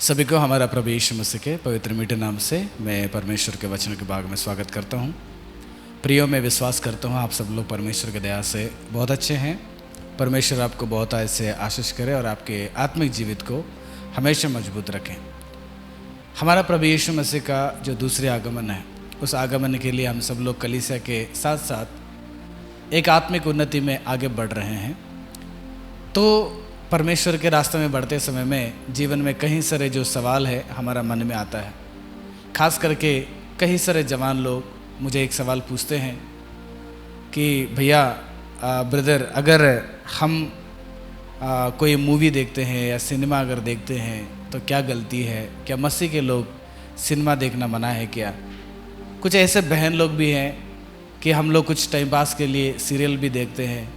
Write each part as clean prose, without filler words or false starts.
सभी को हमारा प्रभु यीशु मसीह के पवित्र मीठे नाम से मैं परमेश्वर के वचन के भाग में स्वागत करता हूँ। प्रियो, मैं विश्वास करता हूँ आप सब लोग परमेश्वर के दया से बहुत अच्छे हैं। परमेश्वर आपको बहुत ऐसे आशीष करे और आपके आत्मिक जीवित को हमेशा मजबूत रखें। हमारा प्रभु यीशु मसीह का जो दूसरे आगमन है, उस आगमन के लिए हम सब लोग कलीसिया के साथ साथ एक आत्मिक उन्नति में आगे बढ़ रहे हैं। तो परमेश्वर के रास्ते में बढ़ते समय में जीवन में कई सारे जो सवाल है हमारा मन में आता है। खास करके कई सारे जवान लोग मुझे एक सवाल पूछते हैं कि भैया ब्रदर, अगर हम कोई मूवी देखते हैं या सिनेमा अगर देखते हैं तो क्या गलती है? क्या मसीह के लोग सिनेमा देखना मना है क्या? कुछ ऐसे बहन लोग भी हैं कि हम लोग कुछ टाइम पास के लिए सीरियल भी देखते हैं,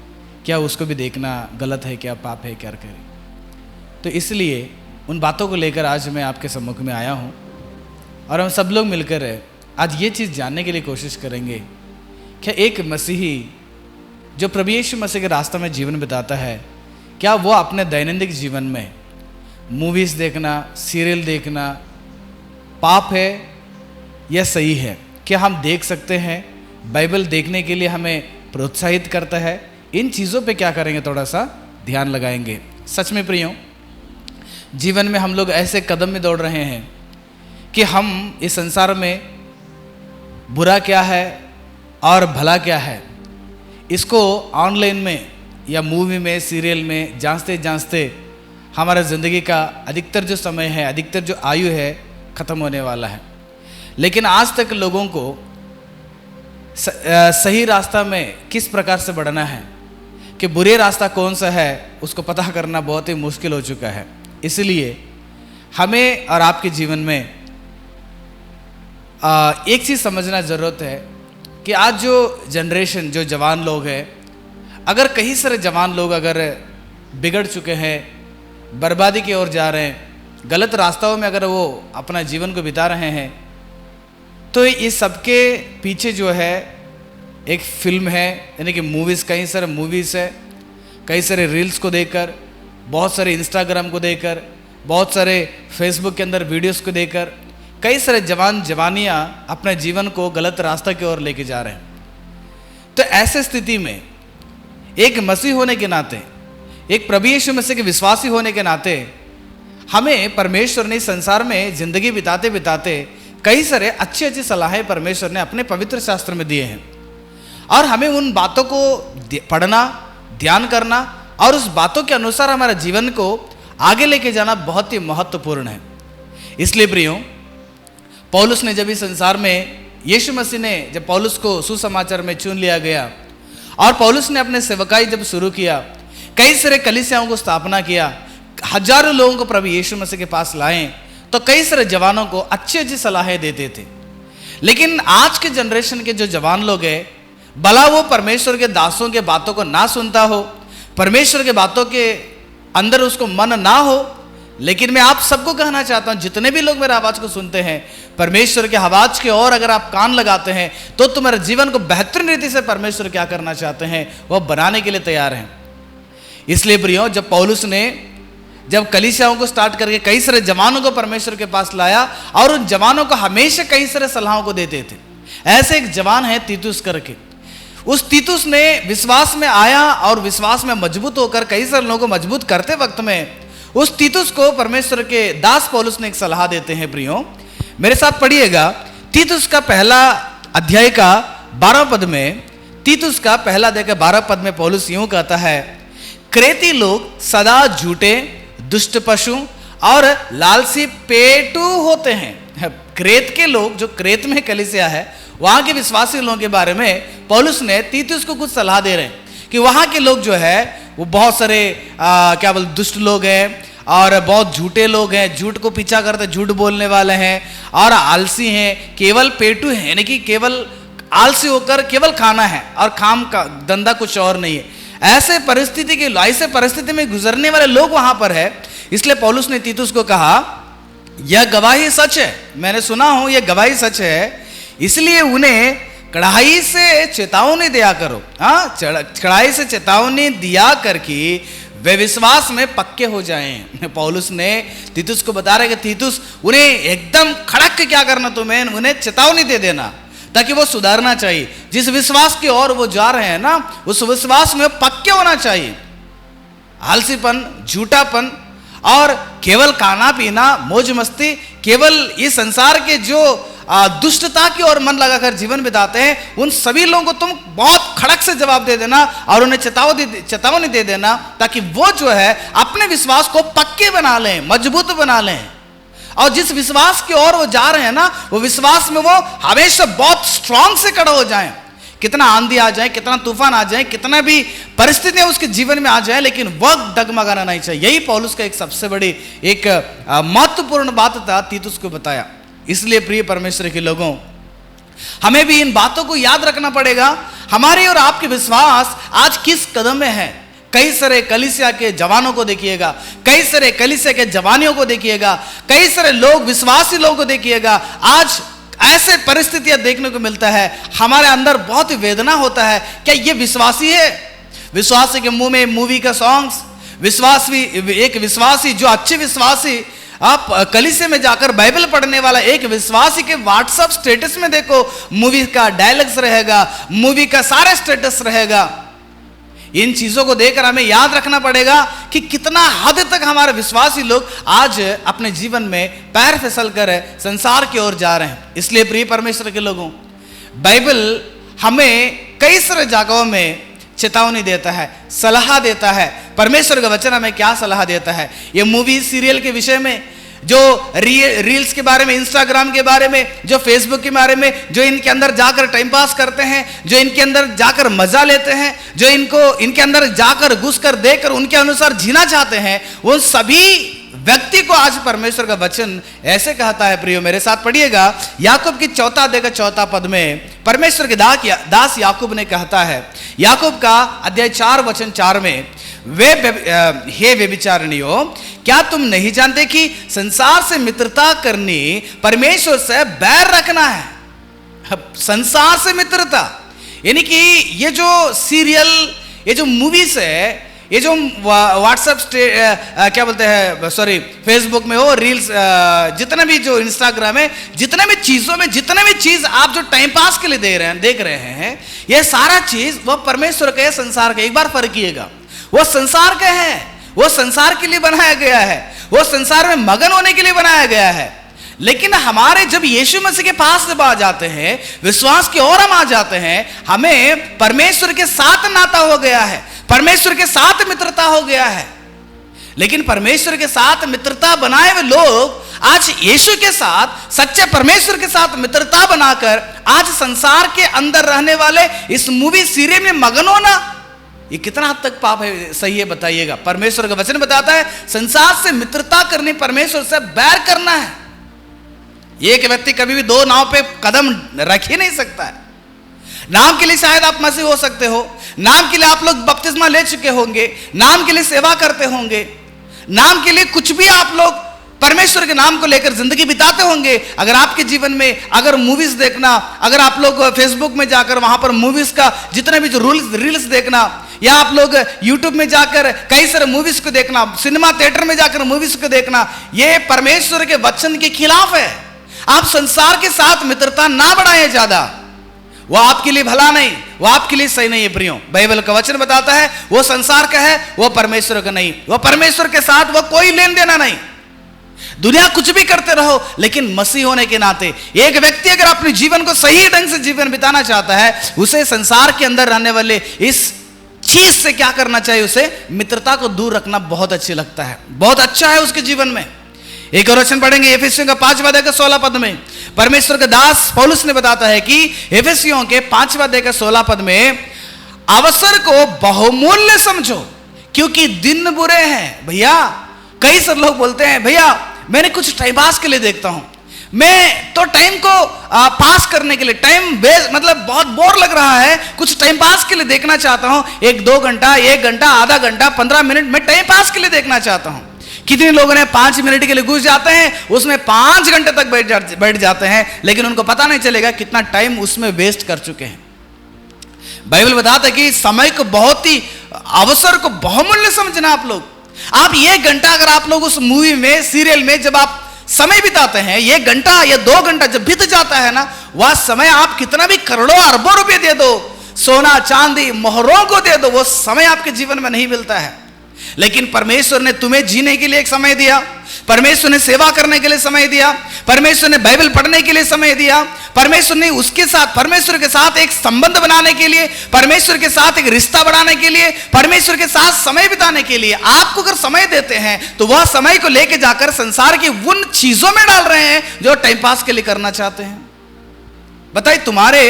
क्या उसको भी देखना गलत है, क्या पाप है, क्या करें? तो इसलिए उन बातों को लेकर आज मैं आपके सम्मुख में आया हूँ और हम सब लोग मिलकर आज ये चीज़ जानने के लिए कोशिश करेंगे कि एक मसीही जो प्रभु यीशु मसीह के रास्ते में जीवन बिताता है, क्या वो अपने दैनंदिन जीवन में मूवीज़ देखना, सीरियल देखना पाप है या सही है? क्या हम देख सकते हैं? बाइबल देखने के लिए हमें प्रोत्साहित करता है। इन चीज़ों पे क्या करेंगे, थोड़ा सा ध्यान लगाएंगे। सच में प्रियो, जीवन में हम लोग ऐसे कदम में दौड़ रहे हैं कि हम इस संसार में बुरा क्या है और भला क्या है, इसको ऑनलाइन में या मूवी में, सीरियल में जांचते जांचते हमारा ज़िंदगी का अधिकतर जो समय है, अधिकतर जो आयु है, ख़त्म होने वाला है। लेकिन आज तक लोगों को सही रास्ता में किस प्रकार से बढ़ना है कि बुरे रास्ता कौन सा है, उसको पता करना बहुत ही मुश्किल हो चुका है। इसलिए हमें और आपके जीवन में एक चीज़ समझना ज़रूरत है कि आज जो जनरेशन, जो जवान लोग हैं, अगर कई सारे जवान लोग अगर बिगड़ चुके हैं, बर्बादी की ओर जा रहे हैं, गलत रास्ताओं में अगर वो अपना जीवन को बिता रहे हैं, तो इस सबके पीछे जो है एक फिल्म है, यानी कि मूवीज़, कई सारे मूवीज़ है, कई सारे रील्स को देखकर, बहुत सारे इंस्टाग्राम को देखकर, बहुत सारे फेसबुक के अंदर वीडियोस को देखकर कई सारे जवानियाँ अपने जीवन को गलत रास्ता की ओर लेके जा रहे हैं। तो ऐसे स्थिति में एक मसीह होने के नाते, एक प्रभु यीशु मसीह के विश्वासी होने के नाते, हमें परमेश्वर ने संसार में ज़िंदगी बिताते बिताते कई सारे अच्छी अच्छी सलाहें परमेश्वर ने अपने पवित्र शास्त्र में दिए हैं और हमें उन बातों को पढ़ना, ध्यान करना और उस बातों के अनुसार हमारे जीवन को आगे लेके जाना बहुत ही महत्वपूर्ण है। इसलिए प्रियो, पौलुस ने जब इस संसार में, यीशु मसीह ने जब पौलुस को सुसमाचार में चुन लिया गया और पौलुस ने अपने सेवकाई जब शुरू किया, कई सारे कलीसियाओं को स्थापना किया, हजारों लोगों को प्रभु यीशु मसीह के पास लाए, तो कई सारे जवानों को अच्छी अच्छी सलाहें देते थे। लेकिन आज के जनरेशन के जो जवान लोग हैं, भला वो परमेश्वर के दासों के बातों को ना सुनता हो, परमेश्वर के बातों के अंदर उसको मन ना हो, लेकिन मैं आप सबको कहना चाहता हूं, जितने भी लोग मेरे आवाज को सुनते हैं, परमेश्वर के आवाज के और अगर आप कान लगाते हैं तो तुम्हारे जीवन को बेहतरीन रीति से परमेश्वर क्या करना चाहते हैं वह बनाने के लिए तैयार हैं। इसलिए प्रियो, जब पौलुस ने जब कलीसियाओं को स्टार्ट करके कई सारे जवानों को परमेश्वर के पास लाया और उन जवानों को हमेशा कई सारे सलाहों को देते थे। ऐसे एक जवान है तीतुस करके, उस तीतुस ने विश्वास में आया और विश्वास में मजबूत होकर कई सारे लोगों को मजबूत करते वक्त में उस तीतुस को परमेश्वर के दास पौलुस ने एक सलाह देते हैं। प्रियो, मेरे साथ पढ़िएगा तीतुस का पहला अध्याय का 12 पद में, तीतुस का पहला अध्याय का 12 पद में पौलुस यूं कहता है, क्रेती लोग सदा झूठे, दुष्ट पशु और लालसी पेटू होते हैं। क्रेत के लोग, जो क्रेत में कलीसिया है, वहां के विश्वासी लोगों के बारे में पौलुस ने तीतुस को कुछ सलाह दे रहे हैं कि वहां के लोग जो है वो बहुत सारे क्या बोल दुष्ट लोग हैं और बहुत झूठे लोग हैं, झूठ को पीछा करते, झूठ बोलने वाले हैं और आलसी हैं, केवल पेटू है, यानी कि केवल आलसी होकर केवल खाना है और काम का धंधा कुछ और नहीं है। ऐसे परिस्थिति में गुजरने वाले लोग वहां पर है। इसलिए पौलुस ने तीतुस को कहा, यह गवाही सच है, मैंने सुना हूं यह गवाही सच है, इसलिए उन्हें कड़ाई से चेतावनी दिया करो। हाँ, कड़ाई से चेतावनी दिया करके वे विश्वास में पक्के हो जाएं। पौलुस ने तीतुस को बता रहे कि तीतुस, उन्हें एकदम खड़क के क्या करना, तुम्हें उन्हें चेतावनी दे देना ताकि वो सुधारना चाहिए। जिस विश्वास की ओर वो जा रहे हैं ना, उस विश्वास में पक्के होना चाहिए। आलसीपन, झूठापन और केवल खाना पीना, मौज मस्ती, केवल ये संसार के जो दुष्टता की ओर मन लगाकर जीवन बिताते हैं, उन सभी लोगों को तुम बहुत खड़क से जवाब दे देना और उन्हें चेतावनी दे देना ताकि वो जो है अपने विश्वास को पक्के बना लें, मजबूत बना लें। और जिस विश्वास की ओर वो जा रहे हैं ना, वो विश्वास में वो हमेशा बहुत स्ट्रांग से खड़ा हो जाएं। कितना आंधी आ जाए, कितना तूफान आ जाए, कितना भी परिस्थितियां उसके जीवन में आ जाए, लेकिन वह डगमगाना नहीं चाहिए। यही पौलुस का एक सबसे बड़ी एक महत्वपूर्ण बात था, तीतुस को बताया। इसलिए प्रिय परमेश्वर के लोगों, हमें भी इन बातों को याद रखना पड़ेगा। हमारे और आपके विश्वास आज किस कदम में है। कई सारे कलीसिया के जवानों को देखिएगा, कई सारे कलीसिया के जवानियों को देखिएगा, कई सारे लोग, विश्वासी लोगों को देखिएगा। आज ऐसे परिस्थितियां देखने को मिलता है, हमारे अंदर बहुत ही वेदना होता है। क्या ये विश्वासी है? विश्वासी के मुंह में मूवी का सॉन्ग्स, एक विश्वासी जो अच्छे विश्वासी, आप कलीसिया में जाकर बाइबल पढ़ने वाला एक विश्वासी के व्हाट्सएप स्टेटस में देखो, मूवी का डायलॉग्स रहेगा, मूवी का सारा स्टेटस रहेगा। इन चीजों को देखकर हमें याद रखना पड़ेगा कि कितना हद तक हमारे विश्वासी लोग आज अपने जीवन में पैर फिसल कर संसार की ओर जा रहे हैं। इसलिए प्रिय परमेश्वर के लोगों, बाइबल हमें कई सारे जगहों में चेतावनी देता है, सलाह देता है। परमेश्वर का वचन हमें क्या सलाह देता है? ये मूवी सीरियल के विषय में, जो रील्स के बारे में, इंस्टाग्राम के बारे में, जो फेसबुक के बारे में, जो इनके अंदर जाकर टाइम पास करते हैं, जो इनके अंदर जाकर मजा लेते हैं, जो इनके अंदर जाकर घुसकर देखकर उनके अनुसार जीना चाहते हैं, उन सभी व्यक्ति को आज परमेश्वर का वचन ऐसे कहता है। प्रियो, मेरे साथ पढ़िएगा, याकूब की 4 अध्याय का 4 पद में परमेश्वर के दास याकूब ने कहता है, याकूब का अध्याय 4 वचन 4 में, हे व्यभिचारिणियों, क्या तुम नहीं जानते कि संसार से मित्रता करनी परमेश्वर से बैर रखना है? संसार से मित्रता यानी कि ये जो सीरियल, ये जो मूवीज है, ये जो व्हाट्सएप क्या बोलते हैं, सॉरी, फेसबुक में हो, रील्स, जितना भी जो इंस्टाग्राम है, जितने भी चीजों में, जितने भी चीज आप जो टाइम पास के लिए देख रहे हैं, ये सारा चीज वो परमेश्वर का है, संसार का। एक बार फर्क किएगा, वो संसार का है, वो संसार के लिए बनाया गया है, वो संसार में मगन होने के लिए बनाया गया है। लेकिन हमारे जब यीशु मसीह के पास जब आ जाते हैं, विश्वास की ओर हम आ जाते हैं, हमें परमेश्वर के साथ नाता हो गया है, परमेश्वर के साथ मित्रता हो गया है। लेकिन परमेश्वर के साथ मित्रता बनाए हुए लोग आज यीशु के साथ, सच्चे परमेश्वर के साथ मित्रता बनाकर आज संसार के अंदर रहने वाले इस मूवी सीरियल में मगन होना, ये कितना हद तक पाप है? सही है, बताइएगा। परमेश्वर का वचन बताता है संसार से मित्रता करनी परमेश्वर से बैर करना है। एक व्यक्ति कभी भी 2 नाव पे कदम रख ही नहीं सकता है। नाम के लिए शायद आप मसीह हो सकते हो, नाम के लिए आप लोग बपतिस्मा ले चुके होंगे, नाम के लिए सेवा करते होंगे, नाम के लिए कुछ भी आप लोग परमेश्वर के नाम को लेकर जिंदगी बिताते होंगे। अगर आपके जीवन में अगर मूवीज देखना, अगर आप लोग फेसबुक में जाकर वहां पर मूवीज का जितने भी जो रील्स देखना, या आप लोग यूट्यूब में जाकर कई सारे मूवीज को देखना, सिनेमा थिएटर में जाकर मूवीज को देखना, ये परमेश्वर के वचन के खिलाफ है। आप संसार के साथ मित्रता ना बढ़ाएं ज्यादा, वो आपके लिए भला नहीं, वो आपके लिए सही नहीं है। प्रियो, बाइबल का वचन बताता है वो संसार का है, वो परमेश्वर का नहीं। वो परमेश्वर के साथ वो कोई लेन देना नहीं। दुनिया कुछ भी करते रहो, लेकिन मसीह होने के नाते एक व्यक्ति अगर अपने जीवन को सही ढंग से जीवन बिताना चाहता है, उसे संसार के अंदर रहने वाले इस चीज से क्या करना चाहिए? उसे मित्रता को दूर रखना बहुत अच्छी लगता है, बहुत अच्छा है उसके जीवन में। एक और वचन पढ़ेंगे, एफेसियों का 5वां अध्याय का 16 पद में परमेश्वर का दास पौलुस ने बताता है कि एफेसियों के 5वां अध्याय का 16 पद में, अवसर को बहुमूल्य समझो क्योंकि दिन बुरे हैं। भैया, कई सारे लोग बोलते हैं, भैया मैंने कुछ टाइम पास के लिए देखता हूं, मैं तो टाइम को पास करने के लिए, टाइम मतलब बहुत बोर लग रहा है, कुछ टाइम पास के लिए देखना चाहता हूं, 1-2 घंटा, 1 घंटा, आधा घंटा, 15 मिनट मैं टाइम पास के लिए देखना चाहता हूं। कितने लोगों ने 5 मिनट के लिए घुस जाते हैं, उसमें 5 घंटे तक बैठ जाते हैं, लेकिन उनको पता नहीं चलेगा कितना टाइम उसमें वेस्ट कर चुके हैं। बाइबल बताता है कि समय को बहुत ही अवसर को बहुमूल्य समझना। आप ये घंटा अगर आप लोग उस मूवी में, सीरियल में जब आप समय बिताते हैं, ये घंटा या 2 घंटा जब बीत जाता है ना, वह समय आप कितना भी करोड़ों अरबों रुपए दे दो, सोना चांदी मोहरों को दे दो, वो समय आपके जीवन में नहीं मिलता है। लेकिन परमेश्वर ने तुम्हें जीने के लिए एक समय दिया, परमेश्वर ने सेवा करने के लिए समय दिया, परमेश्वर ने बाइबल पढ़ने के लिए समय दिया, परमेश्वर ने परमेश्वर के साथ एक संबंध बनाने के लिए, परमेश्वर के साथ एक रिश्ता बढ़ाने के लिए, परमेश्वर के साथ समय बिताने के लिए आपको अगर समय देते हैं, तो वह समय को लेकर जाकर संसार की उन चीजों में डाल रहे हैं जो टाइम पास के लिए करना चाहते हैं। बताइए, तुम्हारे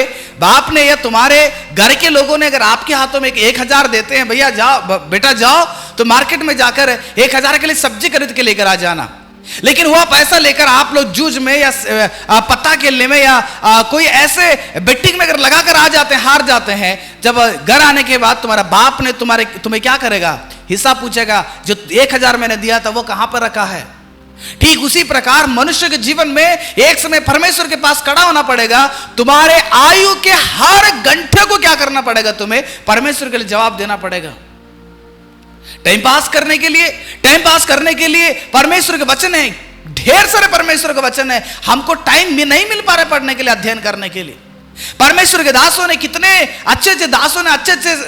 बाप ने या तुम्हारे घर के लोगों ने अगर आपके हाथों में 1000 देते हैं, भैया जाओ बेटा जाओ तो मार्केट में जाकर 1000 के लिए सब्जी खरीद के लेकर आ जाना, लेकिन वह पैसा लेकर आप लोग जूझ में या पत्ता खेलने में या कोई ऐसे बेटिंग में अगर लगाकर आ जाते हैं, हार जाते हैं, जब घर आने के बाद तुम्हारा बाप ने तुम्हें क्या करेगा? हिसाब पूछेगा, जो 1000 मैंने दिया था वो कहां पर रखा है। ठीक उसी प्रकार मनुष्य के जीवन में एक समय परमेश्वर के पास खड़ा होना पड़ेगा। तुम्हारे आयु के हर घंटे को क्या करना पड़ेगा? तुम्हें परमेश्वर के लिए जवाब देना पड़ेगा। टाइम पास करने के लिए परमेश्वर के वचन है, ढेर सारे परमेश्वर के वचन है, हमको टाइम भी नहीं मिल पा रहा पढ़ने के लिए, अध्ययन करने के लिए। परमेश्वर के दासों ने कितने अच्छे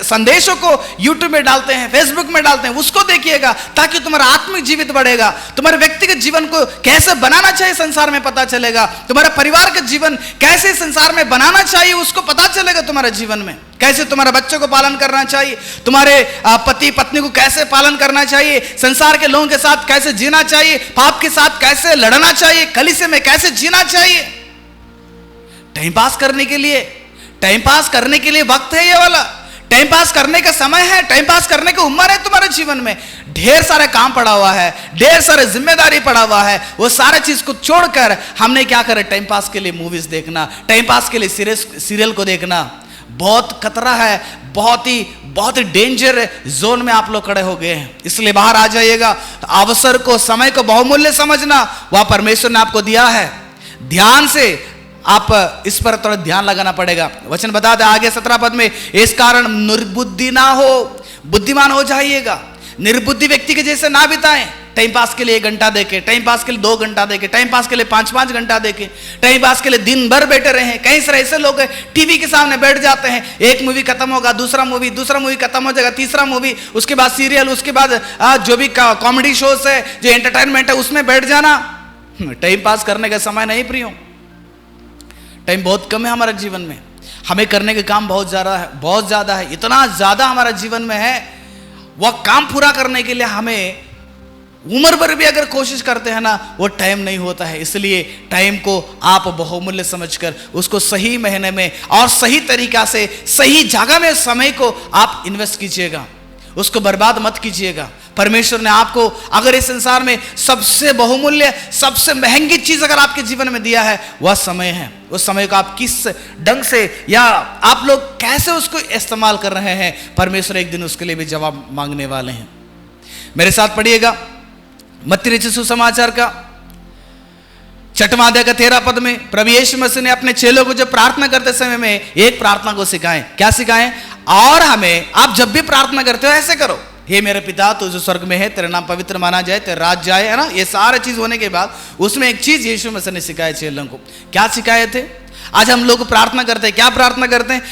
संदेशों को यूट्यूब में डालते हैं, फेसबुक में डालते हैं, उसको देखिएगा ताकि तुम्हारा आत्मिक जीवित बढ़ेगा, तुम्हारे व्यक्तिगत जीवन को कैसे बनाना चाहिए संसार में पता चलेगा, तुम्हारा परिवार का जीवन कैसे संसार में बनाना चाहिए उसको पता चलेगा, तुम्हारे जीवन में कैसे तुम्हारे बच्चों को पालन करना चाहिए, तुम्हारे पति पत्नी को कैसे पालन करना चाहिए, संसार के लोगों के साथ कैसे जीना चाहिए, पाप के साथ कैसे लड़ना चाहिए, कलीसिया में कैसे जीना चाहिए। टाइम पास करने के लिए वक्त है, ये वाला टाइम पास करने का समय है, टाइम पास करने की उम्र है। तुम्हारे जीवन में ढेर सारे काम पड़ा हुआ है, ढेर सारे जिम्मेदारी पड़ा हुआ है, वो सारे चीज को छोड़कर हमने क्या करे? टाइम पास के लिए मूवीज देखना, टाइम पास के लिए सीरियल को देखना। बहुत खतरा है, बहुत ही डेंजर जोन में आप लोग खड़े हो गए हैं, इसलिए बाहर आ जाइएगा। अवसर को, समय को बहुमूल्य समझना, वह परमेश्वर ने आपको दिया है। ध्यान से आप इस पर थोड़ा ध्यान लगाना पड़ेगा। वचन बता दे आगे 17 पद में, इस कारण निर्बुद्धि ना हो, बुद्धिमान हो जाइएगा। निर्बुद्धि व्यक्ति के जैसे ना बिताएं। टाइम पास के लिए 1 घंटा देके, टाइम पास के लिए 2 घंटा देके, टाइम पास के लिए 5-5 घंटा देके, टाइम पास के लिए दिन भर बैठे रहे। कई सारे ऐसे लोग टीवी के सामने बैठ जाते हैं, एक मूवी खत्म होगा, दूसरा मूवी खत्म हो जाएगा, तीसरा मूवी, उसके बाद सीरियल, उसके बाद जो भी कॉमेडी शोज है, जो एंटरटेनमेंट है, उसमें बैठ जाना। टाइम पास करने का समय नहीं प्रियो, टाइम बहुत कम है हमारे जीवन में। हमें करने के काम बहुत ज्यादा है, इतना ज्यादा हमारे जीवन में है, वह काम पूरा करने के लिए हमें उम्र भर भी अगर कोशिश करते हैं ना, वो टाइम नहीं होता है। इसलिए टाइम को आप बहुमूल्य समझकर उसको सही महीने में और सही तरीका से सही जगह में समय को आप इन्वेस्ट कीजिएगा, उसको बर्बाद मत कीजिएगा। परमेश्वर ने आपको अगर इस संसार में सबसे बहुमूल्य, सबसे महंगी चीज अगर आपके जीवन में दिया है, वह समय है। उस समय को आप किस ढंग से या आप लोग कैसे उसको इस्तेमाल कर रहे हैं, परमेश्वर एक दिन उसके लिए भी जवाब मांगने वाले हैं। मेरे साथ पढ़िएगा मत्ती रचित सुसमाचार का 6वां अध्याय का 13 पद में प्रभु यीशु मसीह ने अपने चेलों को जब प्रार्थना करते समय में एक प्रार्थना को सिखाएं। क्या सिखाएं? और हमें, आप जब भी प्रार्थना करते हो ऐसे करो, हे मेरे पिता तू जो स्वर्ग में है, तेरा नाम पवित्र माना जाए, तेरा राज जाए, है ना। ये सारे चीज होने के बाद उसमें एक चीज यीशु मसीह ने सिखाया चेलों को। क्या सिखाए थे? आज हम लोग प्रार्थना करते हैं, क्या प्रार्थना करते हैं?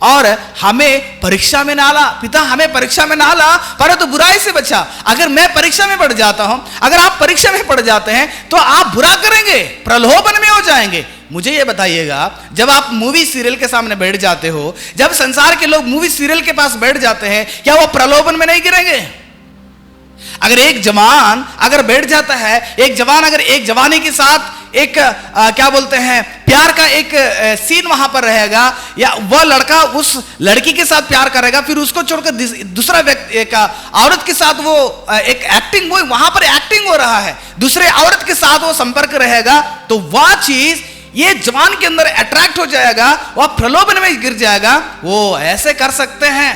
और हमें परीक्षा में ना ला, पिता हमें परीक्षा में ना ला, परंतु बुराई से बचा। अगर मैं परीक्षा में पड़ जाता हूं, अगर आप परीक्षा में पड़ जाते हैं, तो आप बुरा करेंगे, प्रलोभन में हो जाएंगे। मुझे ये बताइएगा, जब आप मूवी सीरियल के सामने बैठ जाते हो, जब संसार के लोग मूवी सीरियल के पास बैठ जाते हैं, क्या वो प्रलोभन में नहीं गिरेंगे? अगर एक जवान अगर बैठ जाता है, एक जवान अगर एक जवानी के साथ एक क्या बोलते हैं, प्यार का एक सीन वहां पर रहेगा, या वह लड़का उस लड़की के साथ प्यार करेगा, फिर उसको छोड़कर दूसरा व्यक्ति, एक औरत के साथ वो एक एक्टिंग, वो वहां पर एक्टिंग हो रहा है, दूसरे औरत के साथ वो संपर्क रहेगा, तो वह चीज ये जवान के अंदर अट्रैक्ट हो जाएगा, वह प्रलोभन में गिर जाएगा। वो ऐसे कर सकते हैं।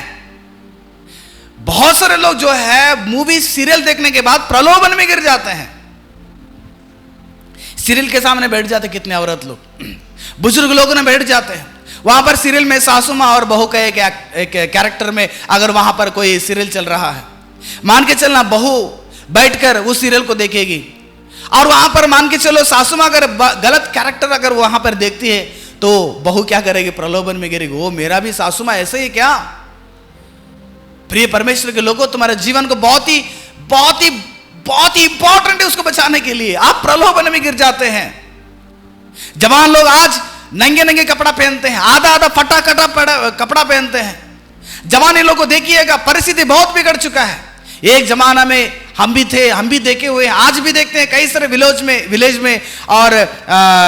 बहुत सारे लोग जो है मूवी सीरियल देखने के बाद प्रलोभन में गिर जाते हैं। सीरियल के सामने बैठ जाते कितने औरत लोग, बुजुर्ग लोग ने बैठ जाते हैं, वहां पर सीरियल में सासू माँ और बहू का एक कैरेक्टर में अगर वहां पर कोई सीरियल चल रहा है, मान के चलना बहू बैठकर उस सीरियल को देखेगी, और वहां पर मान के चलो सासू माँ अगर गलत कैरेक्टर अगर वहां पर देखती है तो बहू क्या करेगी, प्रलोभन में गिरेगी, वो मेरा भी सासू माँ ऐसे ही क्या। प्रिय परमेश्वर के लोगों, तुम्हारे जीवन को बहुत ही इंपॉर्टेंट है उसको बचाने के लिए। आप प्रलोभन में गिर जाते हैं। जवान लोग आज नंगे नंगे कपड़ा पहनते हैं, आधा आधा फटा कटा कपड़ा पहनते हैं। जवानी लोग को देखिएगा, परिस्थिति बहुत बिगड़ चुका है। एक जमाना में हम भी थे, हम भी देखे हुए हैं, आज भी देखते हैं कई सारे विलेज में और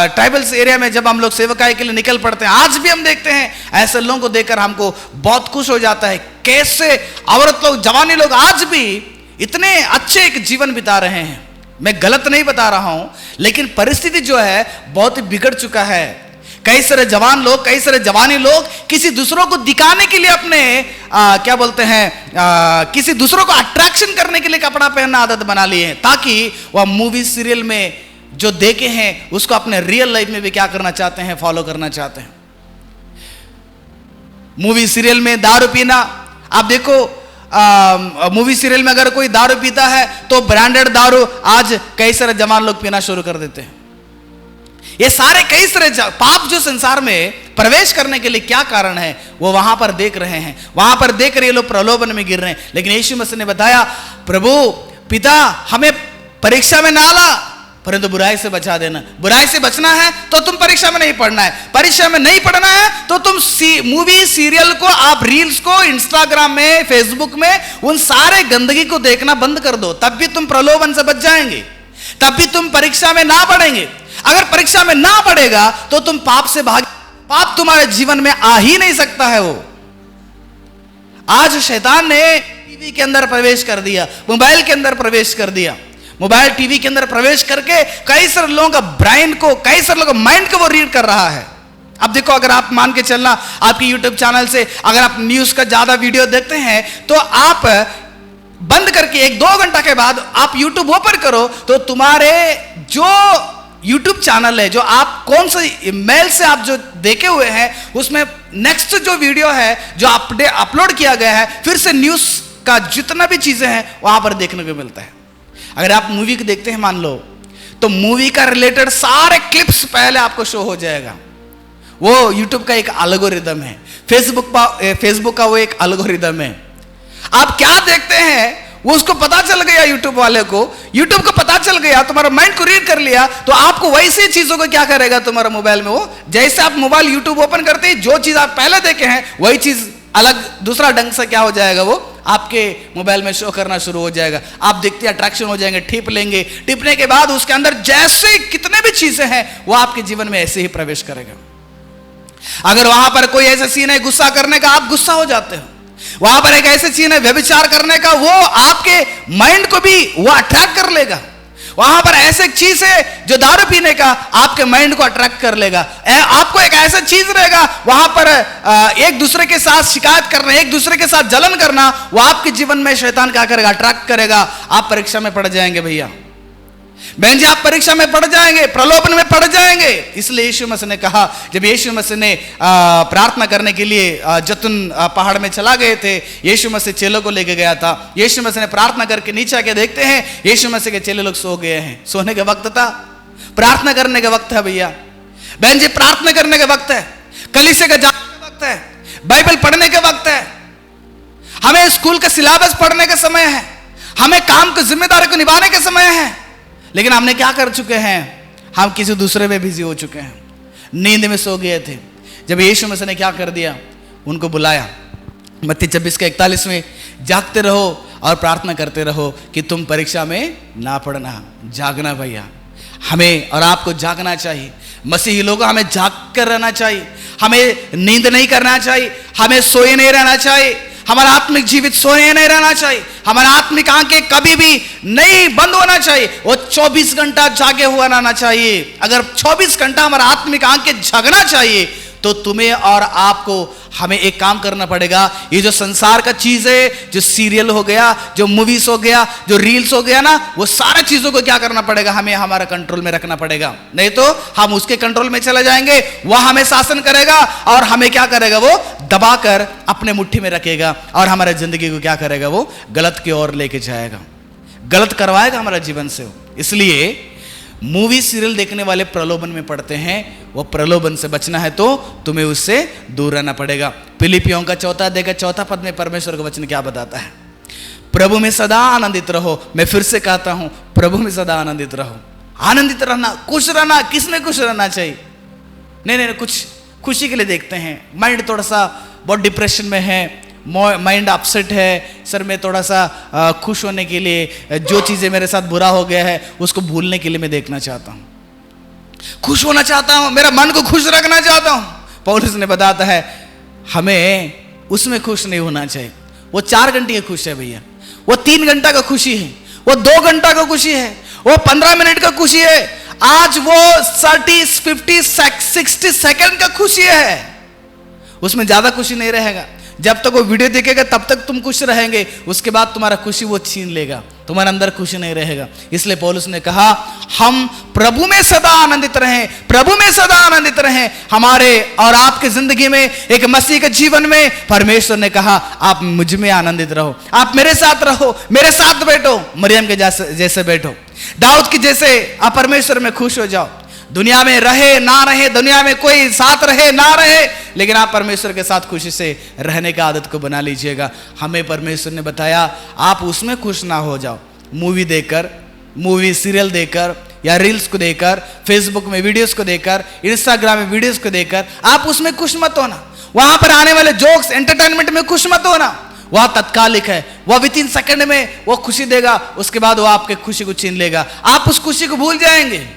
ट्राइबल्स एरिया में जब हम लोग सेवकाई के लिए निकल पड़ते हैं, आज भी हम देखते हैं ऐसे लोगों को देखकर हमको बहुत खुश हो जाता है। कैसे औरत लोग, जवानी लोग आज भी इतने अच्छे एक जीवन बिता रहे हैं। मैं गलत नहीं बता रहा हूं, लेकिन परिस्थिति जो है बहुत ही बिगड़ चुका है। कई सारे जवान लोग, कई सारे जवानी लोग किसी दूसरों को दिखाने के लिए अपने क्या बोलते हैं किसी दूसरों को अट्रैक्शन करने के लिए कपड़ा पहनना आदत बना लिए हैं, ताकि वह मूवी सीरियल में जो देखे हैं उसको अपने रियल लाइफ में भी क्या करना चाहते हैं, फॉलो करना चाहते हैं। मूवी सीरियल में दारू पीना, आप देखो मूवी सीरियल में अगर कोई दारू पीता है तो ब्रांडेड दारू आज कई सारे जवान लोग पीना शुरू कर देते हैं। ये सारे कई सारे पाप जो संसार में प्रवेश करने के लिए क्या कारण है, वो वहां पर देख रहे हैं, वहां पर देख रहे लोग प्रलोभन में गिर रहे हैं। लेकिन यीशु मसीह ने बताया, प्रभु पिता हमें परीक्षा में ना ला, परंतु बुराई से बचा देना। बुराई से बचना है तो तुम परीक्षा में नहीं पढ़ना है, परीक्षा में नहीं पढ़ना है तो तुम मूवी सीरियल को, आप रील्स को इंस्टाग्राम में, फेसबुक में उन सारे गंदगी को देखना बंद कर दो, तब भी तुम प्रलोभन से बच जाएंगे, तब भी तुम परीक्षा में ना पढ़ेंगे। अगर परीक्षा में ना पढ़ेगा तो तुम पाप से भाग, पाप तुम्हारे जीवन में आ ही नहीं सकता है। वो आज शैतान ने टीवी के अंदर प्रवेश कर दिया, मोबाइल के अंदर प्रवेश कर दिया, मोबाइल टीवी के अंदर प्रवेश करके कई सारे लोगों का ब्रेन को, कई सारे लोगों का माइंड को वो रीड कर रहा है। अब देखो, अगर आप मान के चलना आपके यूट्यूब चैनल से अगर आप न्यूज का ज्यादा वीडियो देखते हैं तो आप बंद करके 1-2 घंटा के बाद आप यूट्यूब ओपन करो तो तुम्हारे जो यूट्यूब चैनल है, जो आप कौन से मेल से आप जो देखे हुए हैं, उसमें नेक्स्ट जो वीडियो है जो अपलोड किया गया है, फिर से न्यूज का जितना भी चीजें हैं वहां पर देखने को मिलता है। अगर आप मूवी को देखते हैं मान लो, तो मूवी का रिलेटेड सारे क्लिप्स पहले आपको शो हो जाएगा। वो यूट्यूब का एक एल्गोरिदम है, फेसबुक का वो एक एल्गोरिदम है। आप क्या देखते हैं वो उसको पता चल गया, यूट्यूब वाले को, यूट्यूब को पता चल गया, तुम्हारा माइंड को रीड कर लिया, तो आपको वैसी चीजों को क्या करेगा तुम्हारा मोबाइल में, वो जैसे आप मोबाइल यूट्यूब ओपन करते ही जो चीज आप पहले देखे हैं वही चीज अलग दूसरा ढंग से क्या हो जाएगा, वो आपके मोबाइल में शो करना शुरू हो जाएगा। आप देखते अट्रैक्शन हो जाएंगे, टिप लेंगे, टिपने के बाद उसके अंदर जैसे कितने भी चीजें हैं वो आपके जीवन में ऐसे ही प्रवेश करेगा। अगर वहां पर कोई ऐसा सीन है गुस्सा करने का, आप गुस्सा हो जाते हो। वहां पर एक ऐसे चीज है व्यभिचार करने का, वो आपके माइंड को भी वो अट्रैक्ट कर लेगा। वहां पर ऐसे चीज है जो दारू पीने का, आपके माइंड को अट्रैक्ट कर लेगा। आपको एक ऐसा चीज रहेगा वहां पर एक दूसरे के साथ शिकायत करना, एक दूसरे के साथ जलन करना, वो आपके जीवन में शैतान क्या करेगा, अट्रैक्ट करेगा। आप परीक्षा में पड़ जाएंगे भैया, बहन जी, आप परीक्षा में पड़ जाएंगे, प्रलोभन में पड़ जाएंगे। इसलिए यीशु मसीह ने कहा, जब यीशु मसीह ने प्रार्थना करने के लिए जैतून पहाड़ में चला गए थे, यीशु मसीह चेलों को लेके गया था। यीशु मसीह ने प्रार्थना करके नीचे आके देखते हैं यीशु मसीह के चेले लोग सो गए हैं। सोने का वक्त था, प्रार्थना करने का वक्त है भैया, बहन जी, प्रार्थना करने का वक्त है, कलीसिया का जाने का वक्त है, बाइबल पढ़ने का वक्त है, हमें स्कूल का सिलेबस पढ़ने का समय है, हमें काम की जिम्मेदारी को निभाने का समय है। लेकिन हमने क्या कर चुके हैं, हम किसी दूसरे में बिजी हो चुके हैं, नींद में सो गए थे। जब यीशु मसीह ने क्या कर दिया, उनको बुलाया। मत्ती 26:41 में, जागते रहो और प्रार्थना करते रहो कि तुम परीक्षा में ना पड़ना। जागना भैया, हमें और आपको जागना चाहिए। मसीही लोगों, हमें जाग कर रहना चाहिए, हमें नींद नहीं करना चाहिए, हमें सोए नहीं रहना चाहिए, हमारा आत्मिक जीवित सोए नहीं रहना चाहिए, हमारा आत्मिक आंखें कभी भी नहीं बंद होना चाहिए, वो 24 घंटा जागे हुआ रहना चाहिए। अगर 24 घंटा हमारा आत्मिक आंखें जगना चाहिए तो तुम्हें और आपको हमें एक काम करना पड़ेगा। ये जो संसार का चीज है, जो सीरियल हो गया, जो मूवीज हो गया, जो रील्स हो गया ना, वो सारा चीजों को क्या करना पड़ेगा, हमें हमारा कंट्रोल में रखना पड़ेगा। नहीं तो हम उसके कंट्रोल में चले जाएंगे, वह हमें शासन करेगा और हमें क्या करेगा, वो दबाकर अपने मुट्ठी में रखेगा और हमारे जिंदगी को क्या करेगा, वो गलत की ओर लेके जाएगा, गलत करवाएगा हमारा जीवन से। इसलिए मूवी सीरियल देखने वाले प्रलोभन में पड़ते हैं, वो प्रलोभन से बचना है तो तुम्हें उससे दूर रहना पड़ेगा। फिलिपियों का 4 अध्याय का 4 पद में परमेश्वर का वचन क्या बताता है, प्रभु में सदा आनंदित रहो। मैं फिर से कहता हूं, प्रभु में सदा आनंदित रहो। आनंदित रहना, खुश रहना, किसमें खुश रहना चाहिए? नहीं, कुछ खुशी के लिए देखते हैं। माइंड थोड़ा सा बहुत डिप्रेशन में है, माइंड अपसेट है, सर मैं थोड़ा सा खुश होने के लिए, जो चीज़ें मेरे साथ बुरा हो गया है उसको भूलने के लिए मैं देखना चाहता हूँ, खुश होना चाहता हूँ, मेरा मन को खुश रखना चाहता हूँ। पौलुस ने बताता है हमें उसमें खुश नहीं होना चाहिए। वो 4 घंटे की खुशी है भैया, वो 3 घंटा का खुशी है, वो 2 घंटा का खुशी है, वो 15 मिनट का खुशी है, आज वो 30, 50, 60 सेकंड का खुशी है, उसमें ज्यादा खुशी नहीं रहेगा। जब तक वो वीडियो देखेगा तब तक तुम खुश रहेंगे, उसके बाद तुम्हारा खुशी वो छीन लेगा, तुम्हारे अंदर खुशी नहीं रहेगा। इसलिए पौलुस ने कहा हम प्रभु में सदा आनंदित रहें, प्रभु में सदा आनंदित रहें। हमारे और आपके जिंदगी में, एक मसीह के जीवन में परमेश्वर ने कहा आप मुझ में आनंदित रहो, आप मेरे साथ रहो, मेरे साथ बैठो, मरियम के जैसे बैठो, दाऊद की जैसे आप परमेश्वर में खुश हो जाओ। दुनिया में रहे ना रहे, दुनिया में कोई साथ रहे ना रहे, लेकिन आप परमेश्वर के साथ खुशी से रहने की आदत को बना लीजिएगा। हमें परमेश्वर ने बताया आप उसमें खुश ना हो जाओ, मूवी देखकर, मूवी सीरियल देखकर या रील्स को देखकर, फेसबुक में वीडियोस को देखकर, इंस्टाग्राम में वीडियोस को देखकर आप उसमें खुश मत होना। वहां पर आने वाले जोक्स, एंटरटेनमेंट में खुश मत होना। वह तात्कालिक है, वह विथिन सेकंड में वो खुशी देगा, उसके बाद वो आपके खुशी को छीन लेगा, आप उस खुशी को भूल जाएंगे।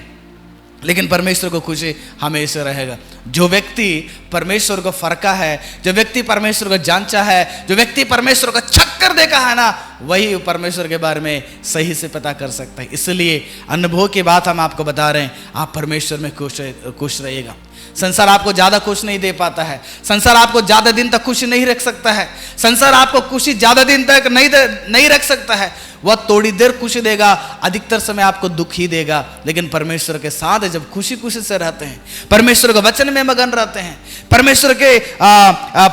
लेकिन परमेश्वर को खुशी हमेशा रहेगा। जो व्यक्ति परमेश्वर को फरका है, जो व्यक्ति परमेश्वर को जांचा है, जो व्यक्ति परमेश्वर को चक्कर देखा है ना, वही परमेश्वर के बारे में सही से पता कर सकता है। इसलिए अनुभव की बात हम आपको बता रहे हैं, आप परमेश्वर में खुश रहिएगा। संसार आपको ज्यादा खुश नहीं दे पाता है, संसार आपको ज्यादा दिन तक खुशी नहीं रख सकता है, संसार आपको खुशी ज्यादा दिन तक नहीं रख सकता है। वह थोड़ी देर खुशी देगा, अधिकतर समय आपको दुख ही देगा। लेकिन परमेश्वर के साथ जब खुशी खुशी से रहते हैं, परमेश्वर के वचन में मगन रहते हैं, परमेश्वर के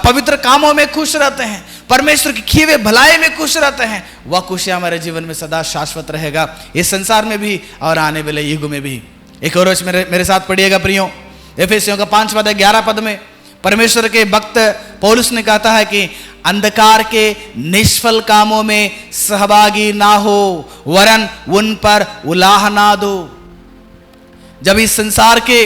पवित्र कामों में खुश रहते हैं, परमेश्वर की किए हुए भलाई में खुश रहते हैं, वह खुशी हमारे जीवन में सदा शाश्वत रहेगा, इस संसार में भी और आने वाले युग में भी। एक और मेरे साथ पढ़िएगा प्रियो, एफेसियों का 5 अध्याय 11 पद में परमेश्वर के भक्त पौलुस ने कहता है कि अंधकार के निष्फल कामों में सहभागी ना हो, वरन उन पर उलाह ना दो। जब इस संसार के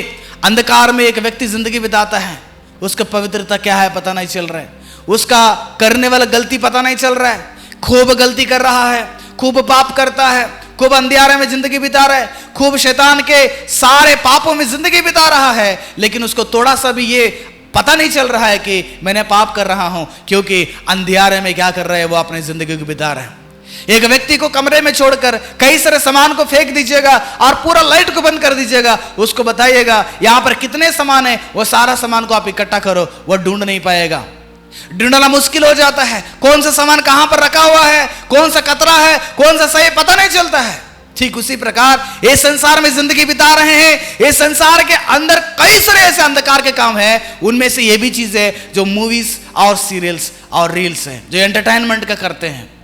अंधकार में एक व्यक्ति जिंदगी बिताता है, उसका पवित्रता क्या है पता नहीं चल रहा है, उसका करने वाला गलती पता नहीं चल रहा है, खूब गलती कर रहा है, खूब पाप करता है, खूब अंधियारे में जिंदगी बिता रहा है, खूब शैतान के सारे पापों में जिंदगी बिता रहा है, लेकिन उसको थोड़ा सा भी ये पता नहीं चल रहा है कि मैंने पाप कर रहा हूं, क्योंकि अंधियारे में क्या कर रहे हैं, वो अपनी जिंदगी को बिता रहे हैं। एक व्यक्ति को कमरे में छोड़कर कई सारे सामान को फेंक दीजिएगा और पूरा लाइट को बंद कर दीजिएगा, उसको बताइएगा यहां पर कितने सामान है, वो सारा सामान को आप इकट्ठा करो, वो ढूंढ नहीं पाएगा, ढूंढना मुश्किल हो जाता है। कौन सा सामान कहां पर रखा हुआ है, कौन सा कतरा है, कौन सा सही, पता नहीं चलता है। ठीक उसी प्रकार ये संसार में जिंदगी बिता रहे हैं, ये संसार के अंदर कई सारे ऐसे अंधकार के काम है, उनमें से ये भी चीज है जो मूवीज और सीरियल्स और रील्स है, जो एंटरटेनमेंट का करते हैं।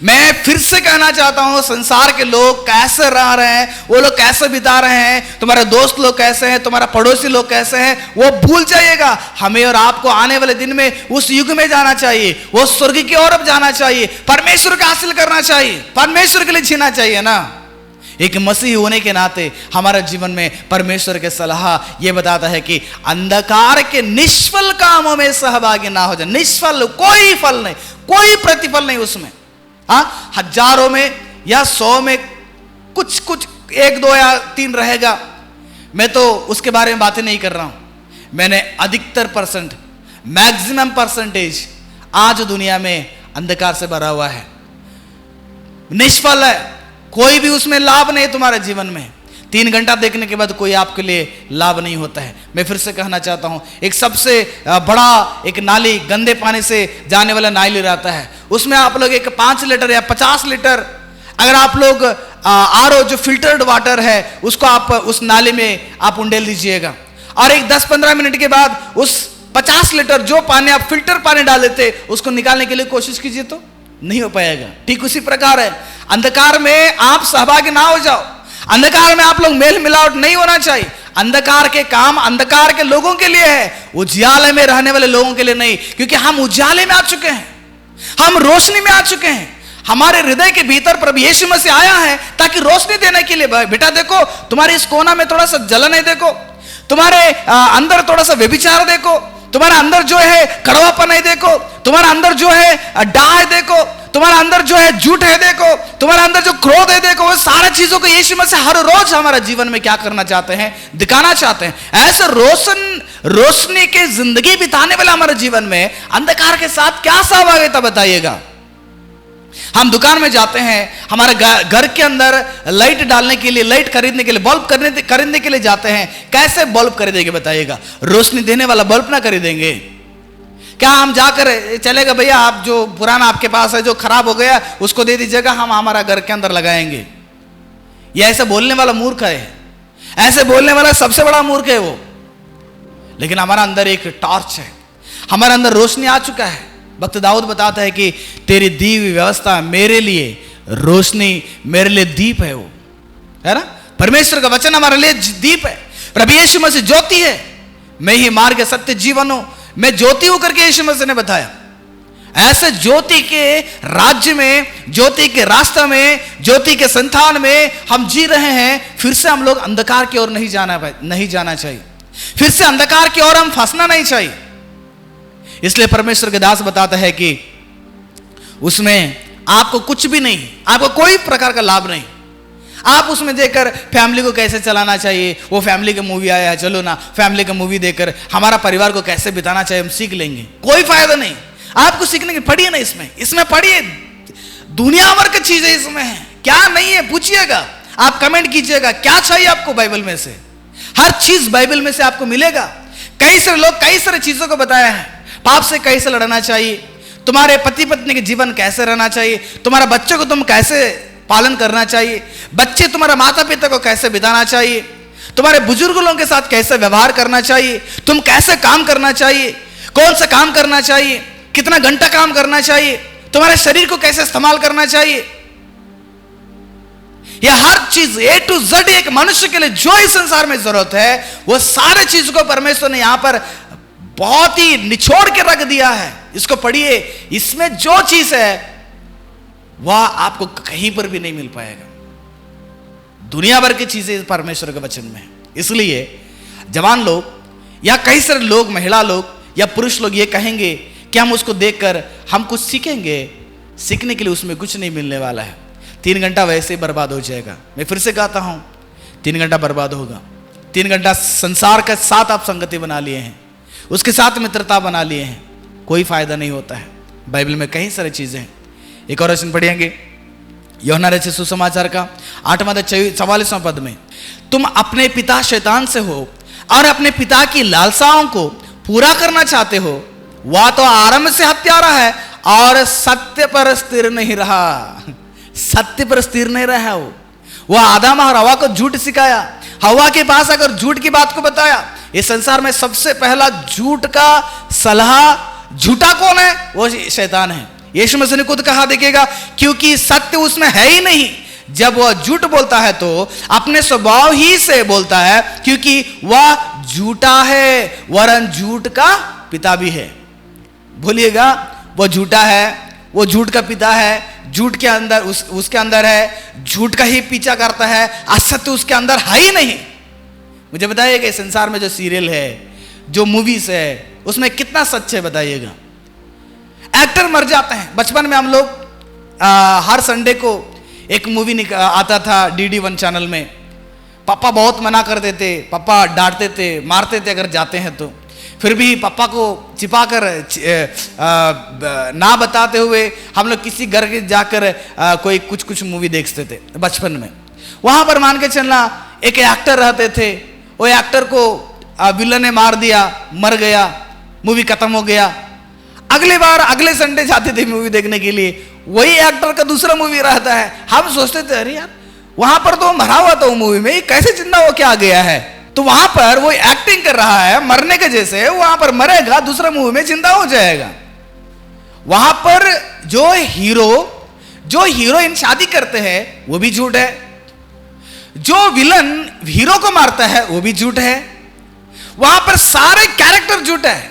मैं फिर से कहना चाहता हूं, संसार के लोग कैसे रह रहे हैं, वो लोग कैसे बिता रहे हैं, तुम्हारे दोस्त लोग कैसे हैं, तुम्हारा पड़ोसी लोग कैसे हैं, वो भूल जाइएगा। हमें और आपको आने वाले दिन में उस युग में जाना चाहिए, वो स्वर्ग की ओर अब जाना चाहिए, परमेश्वर का हासिल करना चाहिए, परमेश्वर के लिए जीना चाहिए ना। एक मसीह होने के नाते हमारे जीवन में परमेश्वर के सलाह यह बताता है कि अंधकार के निष्फल कामों में सहभागी ना हो जाए। निष्फल, कोई फल नहीं, कोई प्रतिफल नहीं उसमें। हजारों में या 100 में कुछ 1, 2 या 3 रहेगा, मैं तो उसके बारे में बातें नहीं कर रहा हूं। मैंने अधिकतर परसेंट, मैक्सिमम परसेंटेज आज दुनिया में अंधकार से भरा हुआ है, निष्फल है, कोई भी उसमें लाभ नहीं तुम्हारे जीवन में। 3 घंटा देखने के बाद कोई आपके लिए लाभ नहीं होता है। मैं फिर से कहना चाहता हूं, एक सबसे बड़ा एक नाली, गंदे पानी से जाने वाला नाली रहता है, उसमें आप लोग एक 5 लीटर या 50 लीटर अगर आप लोग आरओ जो फिल्टर्ड वाटर है उसको आप उस नाली में आप उंडेल दीजिएगा, और एक 10-15 मिनट के बाद उस 50 लीटर जो पानी आप फिल्टर पानी डाल देते उसको निकालने के लिए कोशिश कीजिए तो नहीं हो पाएगा। ठीक उसी प्रकार है, अंधकार में आप सहभागी ना हो जाओ, अंधकार में आप लोग मेल मिलावट नहीं होना चाहिए। अंधकार के काम अंधकार के लोगों के लिए है, उजाले में रहने वाले लोगों के लिए नहीं, क्योंकि हम उजाले में आ चुके हैं, हम रोशनी में आ चुके हैं। हमारे हृदय के भीतर प्रभु यीशु मसीह आया है ताकि रोशनी देने के लिए। बेटा देखो, तुम्हारे इस कोना में थोड़ा सा जलन है, देखो तुम्हारे अंदर थोड़ा सा व्यभिचार देखो, तुम्हारे अंदर जो है कड़वापन है देखो, तुम्हारे अंदर जो है डाह है देखो, तुम्हारे अंदर जो है झूठ है देखो, तुम्हारे अंदर जो क्रोध है देखो। वो सारा चीजों को यीशु मसीह हर रोज हमारे जीवन में क्या करना चाहते हैं, दिखाना चाहते हैं। ऐसे रोशनी के जिंदगी बिताने वाले हमारे जीवन में अंधकार के साथ क्या सहभागिता बताइएगा। हम दुकान में जाते हैं, हमारे घर के अंदर लाइट डालने के लिए, लाइट खरीदने के लिए, बल्ब खरीदने के लिए जाते हैं। कैसे बल्ब खरीदेंगे बताइएगा? रोशनी देने वाला बल्ब ना खरीदेंगे क्या? हम जाकर चलेगा भैया, आप जो पुराना आपके पास है जो खराब हो गया उसको दे दीजिएगा, हम हमारा घर के अंदर लगाएंगे। ये ऐसे बोलने वाला मूर्ख है, ऐसे बोलने वाला सबसे बड़ा मूर्ख है वो। लेकिन हमारा अंदर एक टॉर्च है, हमारे अंदर रोशनी आ चुका है। भक्त दाऊद बताता है कि तेरी दी हुई व्यवस्था मेरे लिए रोशनी, मेरे लिए दीप है, वो है ना। परमेश्वर का वचन हमारे लिए दीप है। प्रभु यीशु मसीह ज्योति है, मैं ही मार्ग सत्य जीवन हूं, मैं ज्योति हूं करके यीशु मसीह ने बताया। ऐसे ज्योति के राज्य में, ज्योति के रास्ते में, ज्योति के संतान में हम जी रहे हैं। फिर से हम लोग अंधकार की ओर नहीं जाना चाहिए, फिर से अंधकार की ओर हम फंसना नहीं चाहिए। इसलिए परमेश्वर के दास बताता है कि उसमें आपको कुछ भी नहीं, आपको कोई प्रकार का लाभ नहीं। आप उसमें देखकर फैमिली को कैसे चलाना चाहिए, वो फैमिली का मूवी आया है, चलो ना फैमिली का मूवी देखकर हमारा परिवार को कैसे बिताना चाहिए हम सीख लेंगे, कोई फायदा नहीं। आपको सीखने की पढ़िए ना, इसमें पढ़िए, दुनिया भर की चीजें इसमें है। क्या नहीं है पूछिएगा, आप कमेंट कीजिएगा क्या चाहिए आपको बाइबल में से। हर चीज बाइबल में से आपको मिलेगा। कई सारे लोग कई सारी चीजों को बताया है, पाप से कैसे लड़ना चाहिए, तुम्हारे पति पत्नी के जीवन कैसे रहना चाहिए, तुम्हारे बच्चों को तुम कैसे पालन करना चाहिए, बच्चे तुम्हारे माता पिता को कैसे बिताना चाहिए, तुम्हारे बुजुर्ग लोगों के साथ कैसे व्यवहार करना चाहिए, तुम कैसे काम करना चाहिए, कौन सा काम करना चाहिए, कितना घंटा काम करना चाहिए, तुम्हारे शरीर को कैसे इस्तेमाल करना चाहिए। यह हर चीज A to Z एक मनुष्य के लिए जो इस संसार में जरूरत है, वो सारे चीज को परमेश्वर ने यहां पर बहुत ही निचोड़ के रख दिया है। इसको पढ़िए, इसमें जो चीज है वह आपको कहीं पर भी नहीं मिल पाएगा। दुनिया भर की चीजें परमेश्वर के वचन में है। इसलिए जवान लोग या कई सारे लोग, महिला लोग या पुरुष लोग ये कहेंगे कि हम उसको देखकर हम कुछ सीखेंगे, सीखने के लिए उसमें कुछ नहीं मिलने वाला है। 3 घंटा वैसे ही बर्बाद हो जाएगा। मैं फिर से कहता हूं, 3 घंटा बर्बाद होगा। 3 घंटा संसार के साथ आप संगति बना लिए हैं, उसके साथ मित्रता बना लिए हैं, कोई फायदा नहीं होता है। बाइबल में कई सारी चीजें हैं। एक और वचन पढ़ेंगे, यूहन्ना रचित सुसमाचार का 8वां अध्याय 44वां पद में, तुम अपने पिता शैतान से हो और अपने पिता की लालसाओं को पूरा करना चाहते हो। वह तो आरंभ से हत्यारा है और सत्य पर स्थिर नहीं रहा। सत्य पर स्थिर नहीं रहा वो आदम और हवा को झूठ सिखाया, हवा के पास अगर झूठ की बात को बताया। इस संसार में सबसे पहला झूठ का सलाह झूठा कौन है? वो शैतान है। यीशु मसीह ने खुद कहा देखिएगा, क्योंकि सत्य उसमें है ही नहीं। जब वह झूठ बोलता है तो अपने स्वभाव ही से बोलता है, क्योंकि वह झूठा है, वरन झूठ का पिता भी है। बोलिएगा, वो झूठा है, वो झूठ का पिता है, झूठ के अंदर उसके अंदर है, झूठ का ही पीछा करता है, असत्य उसके अंदर है ही नहीं। मुझे बताइएगा, इस संसार में जो सीरियल है, जो मूवीज है, उसमें कितना सच है बताइएगा। एक्टर मर जाते हैं। बचपन में हम लोग हर संडे को एक मूवी आता था DD1 चैनल में। पापा बहुत मना करते थे, पापा डांटते थे, मारते थे अगर जाते हैं तो। फिर भी पापा को छिपाकर ना बताते हुए हम लोग किसी घर के जाकर कोई कुछ मूवी देखते थे बचपन में। वहां पर मान के चलना एक एक्टर रहते थे, वो एक्टर को विलन ने मार दिया, मर गया, मूवी खत्म हो गया। अगली बार अगले संडे जाते थे मूवी देखने के लिए, वही एक्टर का दूसरा मूवी रहता है। हम सोचते थे अरे यार वहां पर तो मरा हुआ था वो मूवी में, कैसे जिंदा हो क्या गया है। तो वहां पर वो एक्टिंग कर रहा है मरने के जैसे, वहां पर मरेगा, दूसरा मूवी में जिंदा हो जाएगा। वहां पर जो हीरो जो हीरोइन शादी करते हैं वो भी झूठ है, जो विलन हीरो को मारता है वो भी झूठ है। वहां पर सारे कैरेक्टर झूठ है,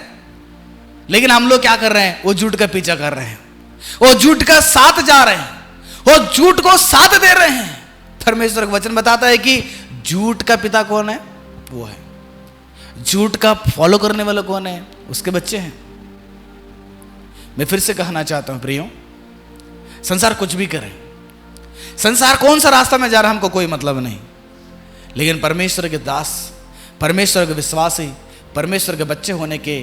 लेकिन हम लोग क्या कर रहे हैं, वो झूठ का पीछा कर रहे हैं, वो झूठ का साथ जा रहे हैं, वो झूठ को साथ दे रहे हैं। परमेश्वर का वचन बताता है कि झूठ का पिता कौन है, वो है। झूठ का फॉलो करने वाला कौन है, उसके बच्चे हैं। मैं फिर से कहना चाहता हूं प्रियो, संसार कुछ भी करे, संसार कौन सा रास्ता में जा रहा है हमको कोई मतलब नहीं, लेकिन परमेश्वर के दास, परमेश्वर के विश्वासी, परमेश्वर के बच्चे होने के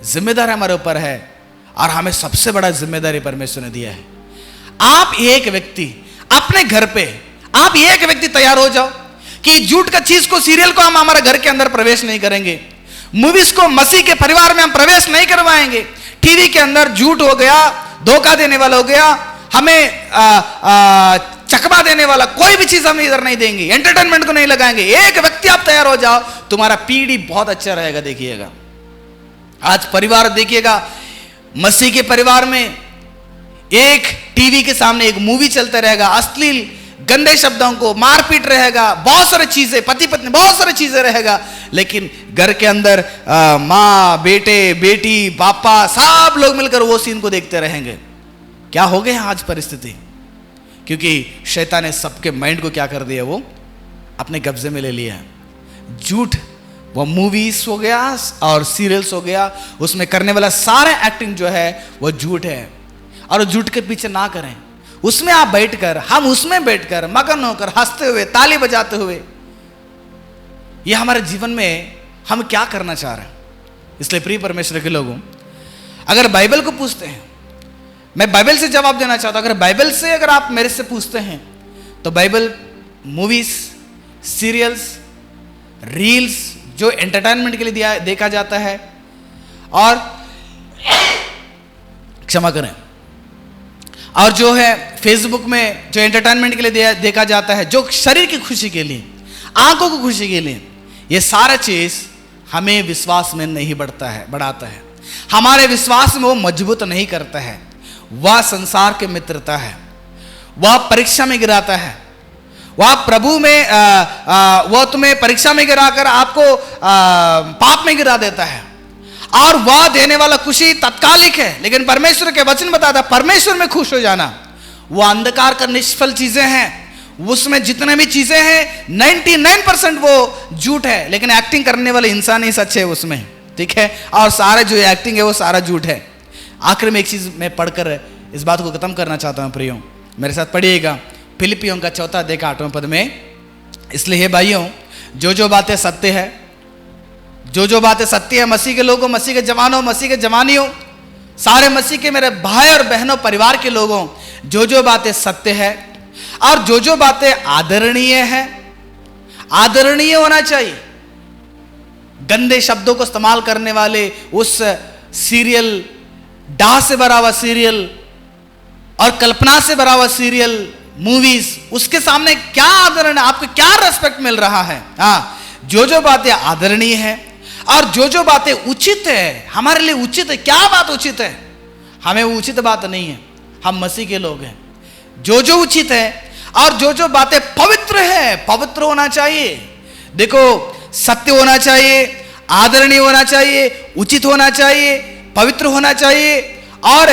जिम्मेदारी हमारे ऊपर है, और हमें सबसे बड़ा जिम्मेदारी परमेश्वर ने दिया है। आप एक व्यक्ति अपने घर पे, आप एक व्यक्ति तैयार हो जाओ कि झूठ का चीज को, सीरियल को हम हमारे घर के अंदर प्रवेश नहीं करेंगे, मूवीज को मसीह के परिवार में हम प्रवेश नहीं करवाएंगे। टीवी के अंदर झूठ हो गया, धोखा देने वाला हो गया, हमें चकमा देने वाला कोई भी चीज हम इधर नहीं देंगे, एंटरटेनमेंट को नहीं लगाएंगे। एक व्यक्ति आप तैयार हो जाओ, तुम्हारा पीढ़ी बहुत अच्छा रहेगा। देखिएगा आज परिवार देखिएगा, मसीह के परिवार में एक टीवी के सामने एक मूवी चलता रहेगा, अश्लील गंदे शब्दों को, मारपीट रहेगा, बहुत सारी चीजें, पति पत्नी बहुत सारी चीजें रहेगा, लेकिन घर के अंदर माँ बेटे बेटी पापा सब लोग मिलकर वो सीन को देखते रहेंगे। क्या हो गया आज परिस्थिति, क्योंकि शैतान ने सबके माइंड को क्या कर दिया, वो अपने कब्जे में ले लिया है। झूठ, वो मूवीज हो गया और सीरियल्स हो गया, उसमें करने वाला सारा एक्टिंग जो है वो झूठ है। और झूठ के पीछे ना करें, उसमें आप बैठकर, हम उसमें बैठकर मगन होकर हंसते हुए, ताली बजाते हुए, ये हमारे जीवन में हम क्या करना चाह रहे हैं। इसलिए प्रिय परमेश्वर के लोगों, अगर बाइबल को पूछते हैं, मैं बाइबल से जवाब देना चाहता हूं, अगर बाइबल से अगर आप मेरे से पूछते हैं तो बाइबल मूवीज, सीरियल्स, रील्स जो एंटरटेनमेंट के लिए देखा जाता है, और क्षमा करें, और जो है फेसबुक में जो एंटरटेनमेंट के लिए देखा जाता है, जो शरीर की खुशी के लिए, आंखों की खुशी के लिए, ये सारा चीज हमें विश्वास में नहीं बढ़ाता है, हमारे विश्वास में वो मजबूत नहीं करता है। वह संसार के मित्रता है, वह परीक्षा में गिराता है, वह प्रभु में वह तुम्हें परीक्षा में गिराकर आपको पाप में गिरा देता है, और वह देने वाला खुशी तत्कालिक है। लेकिन परमेश्वर के वचन बताता है परमेश्वर में खुश हो जाना, वो अंधकार का निष्फल चीजें हैं, उसमें जितने भी चीजें हैं 99% वो झूठ है, लेकिन एक्टिंग करने वाले इंसान ही सच है उसमें, ठीक है, और सारा जो एक्टिंग है वो सारा झूठ है। आखिर में एक चीज मैं पढ़कर इस बात को खत्म करना चाहता हूं प्रियो, मेरे साथ पढ़िएगा फिलिपियों का 4 अध्याय 8वें पद में। इसलिए हे भाइयों, जो जो बातें सत्य है, जो जो बातें सत्य है, मसीह के लोगों, मसीह के जवानों, मसीह के जवानियों, सारे मसीह के मेरे भाई और बहनों, परिवार के लोगों, जो जो बातें सत्य है और जो जो बातें आदरणीय है, आदरणीय होना चाहिए। गंदे शब्दों को इस्तेमाल करने वाले उस सीरियल, डाह से भरा हुआ सीरियल और कल्पना से भरा हुआ सीरियल, मूवीज, उसके सामने क्या आदरण है, आपको क्या रेस्पेक्ट मिल रहा है। हाँ, जो जो बातें आदरणीय है और जो जो बातें उचित है, हमारे लिए उचित है। क्या बात उचित है? हमें वो उचित बात नहीं है, हम मसीह के लोग हैं। जो जो उचित है और जो जो बातें पवित्र है, पवित्र होना चाहिए। देखो, सत्य होना चाहिए, आदरणीय होना चाहिए, उचित होना चाहिए, पवित्र होना चाहिए, और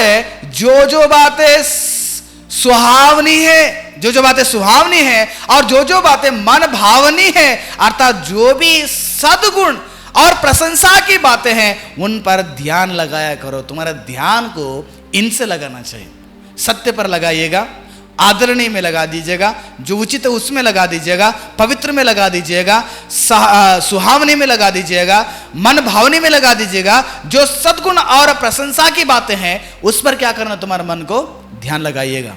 जो जो बातें सुहावनी है, जो जो बातें सुहावनी है और जो जो बातें मन भावनी है, अर्थात जो भी सद्गुण और प्रशंसा की बातें हैं, उन पर ध्यान लगाया करो। तुम्हारा ध्यान को इनसे लगाना चाहिए। सत्य पर लगाइएगा, आदरणीय में लगा दीजिएगा, जो उचित है उसमें लगा दीजिएगा, पवित्र में लगा दीजिएगा, सुहावनी में लगा दीजिएगा, मन भावनी में लगा दीजिएगा। जो सद्गुण और प्रशंसा की बातें हैं उस पर क्या करना, तुम्हारे मन को ध्यान लगाइएगा।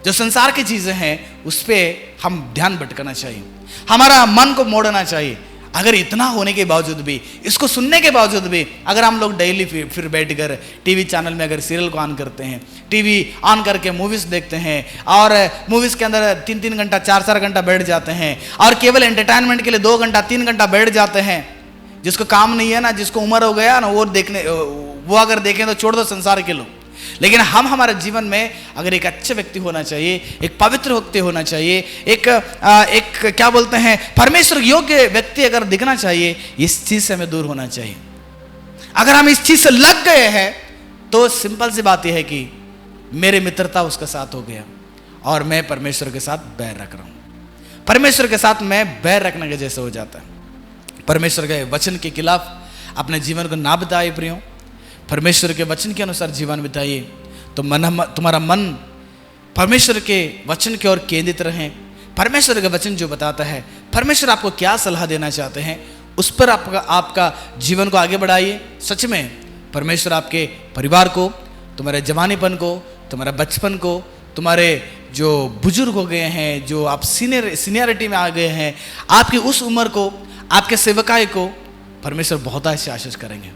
जो संसार की चीजें हैं उस पर हम ध्यान भटकाना चाहिए। हमारा मन को मोड़ना चाहिए। अगर इतना होने के बावजूद भी, इसको सुनने के बावजूद भी, अगर हम लोग डेली फिर बैठकर टीवी चैनल में अगर सीरियल को ऑन करते हैं, टीवी ऑन करके मूवीज देखते हैं और मूवीज के अंदर 3-3 घंटा 4-4 घंटा बैठ जाते हैं और केवल एंटरटेनमेंट के लिए 2 घंटा 3 घंटा बैठ जाते हैं, जिसको काम नहीं है ना, जिसको उम्र हो गया ना, वो अगर देखें तो छोड़ दो संसार के लोग। लेकिन हम हमारे जीवन में अगर एक अच्छे व्यक्ति होना चाहिए, एक पवित्र व्यक्ति होना चाहिए, एक क्या बोलते हैं परमेश्वर योग्य व्यक्ति अगर दिखना चाहिए, इस चीज से हमें दूर होना चाहिए। अगर हम इस चीज से लग गए हैं तो सिंपल सी बात यह है कि मेरी मित्रता उसके साथ हो गया और मैं परमेश्वर के साथ बैर रख रहा हूं। परमेश्वर के साथ मैं बैर रखने के जैसे हो जाता है। परमेश्वर के वचन के खिलाफ अपने जीवन को ना बिताए प्रियो, परमेश्वर के वचन के अनुसार जीवन बिताइए तो तुम्हारा मन परमेश्वर के वचन की ओर केंद्रित रहे। परमेश्वर का वचन जो बताता है, परमेश्वर आपको क्या सलाह देना चाहते हैं, उस पर आपका जीवन को आगे बढ़ाइए। सच में परमेश्वर आपके परिवार को, तुम्हारे जवानीपन को, तुम्हारे बचपन को, तुम्हारे जो बुजुर्ग हो गए हैं, जो आप सीनियरिटी में आ गए हैं, आपकी उस उम्र को, आपके सेवकाई को परमेश्वर बहुत अच्छे आशीष करेंगे।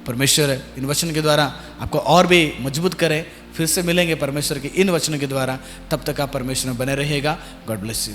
परमेश्वर इन वचन के द्वारा आपको और भी मजबूत करे। फिर से मिलेंगे परमेश्वर के इन वचनों के द्वारा। तब तक आप परमेश्वर में बने रहिएगा। God bless you.